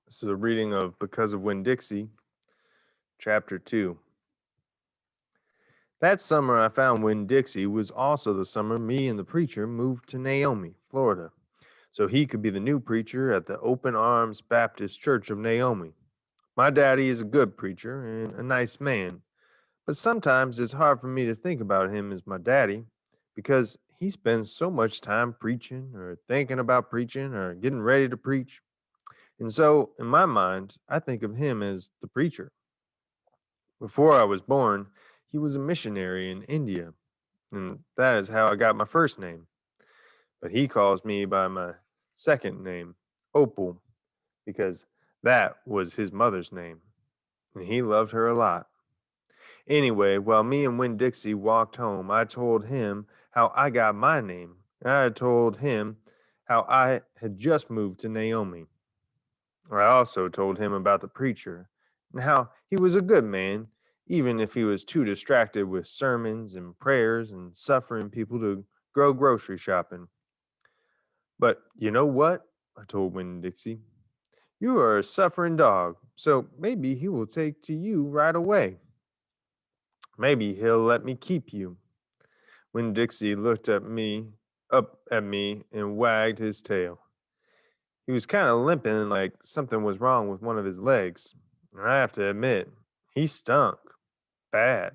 This is a reading of Because of Winn Dixie, Chapter 2. That summer I found Winn Dixie was also the summer me and the preacher moved to Naomi, Florida, so he could be the new preacher at the Open Arms Baptist Church of Naomi. My daddy is a good preacher and a nice man, but sometimes it's hard for me to think about him as my daddy because he spends so much time preaching or thinking about preaching or getting ready to preach. And so, in my mind, I think of him as the preacher. Before I was born, he was a missionary in India, and that is how I got my first name. But he calls me by my second name, Opal, because that was his mother's name, and he loved her a lot. Anyway, while me and Winn Dixie walked home, I told him how I got my name. I told him how I had just moved to Naomi. I also told him about the preacher and how he was a good man, even if he was too distracted with sermons and prayers and suffering people to go grocery shopping. But you know what? I told Winn Dixie. You are a suffering dog, so maybe he will take to you right away. Maybe he'll let me keep you. Winn Dixie looked up at me, and wagged his tail. He was kind of limping like something was wrong with one of his legs. And I have to admit, he stunk bad.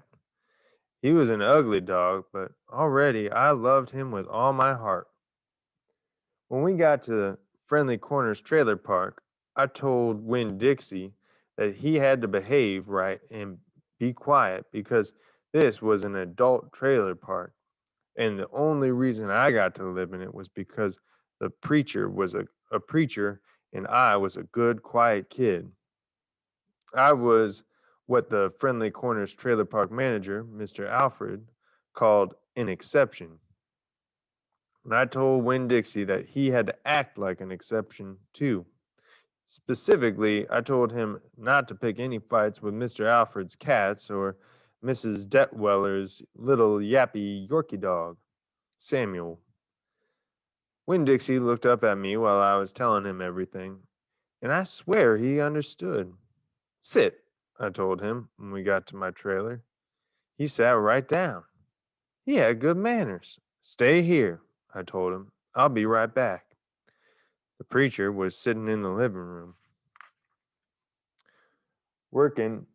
He was an ugly dog, but already I loved him with all my heart. When we got to Friendly Corners Trailer Park, I told Winn Dixie that he had to behave right and be quiet because this was an adult trailer park. And the only reason I got to live in it was because the preacher was a preacher and I was a good, quiet kid. I was what the Friendly Corners trailer park manager, Mr. Alfred, called an exception. And I told Winn Dixie that he had to act like an exception too. Specifically, I told him not to pick any fights with Mr. Alfred's cats or Mrs. Detweller's little yappy Yorkie dog, Samuel. Winn Dixie looked up at me while I was telling him everything, and I swear he understood. Sit, I told him when we got to my trailer. He sat right down. He had good manners. Stay here, I told him. I'll be right back. The preacher was sitting in the living room, working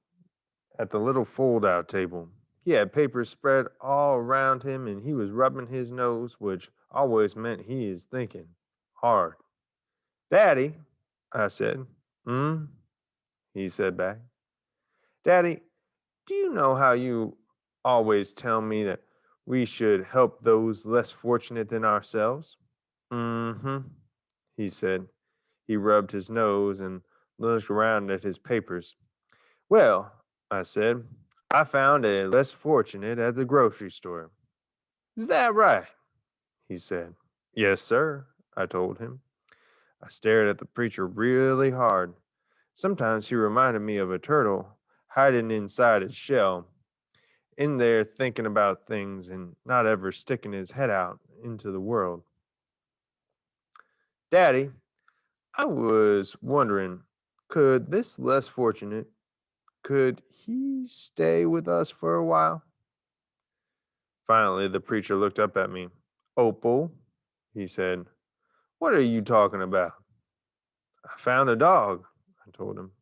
at the little fold out table. He had papers spread all around him and he was rubbing his nose, which always meant he is thinking hard. Daddy, I said. Hmm? He said back. Daddy, do you know how you always tell me that we should help those less fortunate than ourselves? Mm-hmm, he said. He rubbed his nose and looked around at his papers. Well, I said, I found a less fortunate at the grocery store. Is that right? He said. Yes, sir, I told him. I stared at the preacher really hard. Sometimes he reminded me of a turtle hiding inside its shell, in there thinking about things and not ever sticking his head out into the world. Daddy, I was wondering, could this less fortunate, could he stay with us for a while? Finally, the preacher looked up at me. Opal, he said, what are you talking about? I found a dog, I told him.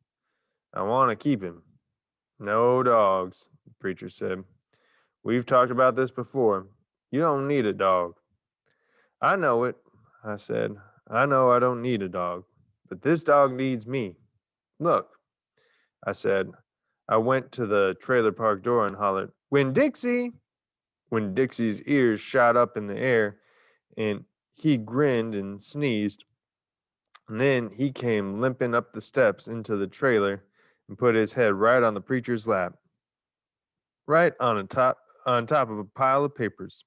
I want to keep him. No dogs, the preacher said. We've talked about this before. You don't need a dog. I know it, I said. I know I don't need a dog, but this dog needs me. Look, I said. I went to the trailer park door and hollered, Winn Dixie! When Dixie's ears shot up in the air and he grinned and sneezed, and then he came limping up the steps into the trailer and put his head right on the preacher's lap, right on top of a pile of papers.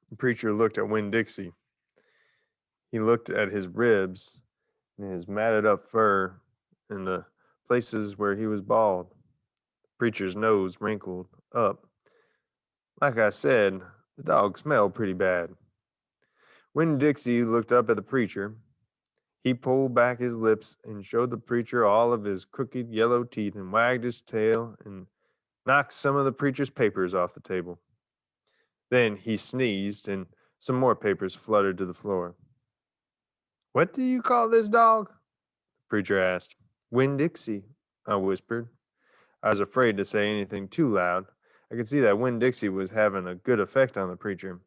The preacher looked at Winn Dixie. He looked at his ribs and his matted up fur and the places where he was bald. The preacher's nose wrinkled up. Like I said, the dog smelled pretty bad. When Dixie looked up at the preacher, He pulled back his lips and showed the preacher all of his crooked yellow teeth and wagged his tail and knocked some of the preacher's papers off the table. Then he sneezed and some more papers fluttered to the floor. "What do you call this dog?" the preacher asked. "Winn Dixie," I whispered. I was afraid to say anything too loud. I could see that Winn Dixie was having a good effect on the preacher.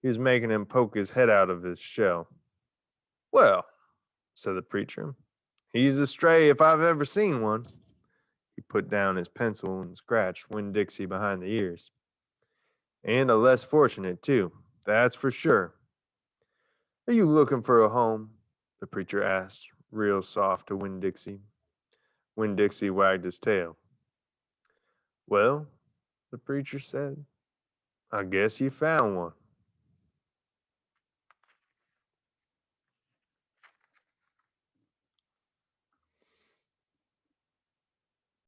He was making him poke his head out of his shell. "Well," said the preacher, "he's a stray if I've ever seen one." He put down his pencil and scratched Winn Dixie behind the ears. "And a less fortunate, too, that's for sure." "Are you looking for a home?" the preacher asked, real soft to Winn Dixie. Winn Dixie wagged his tail. "Well," the preacher said, "I guess you found one."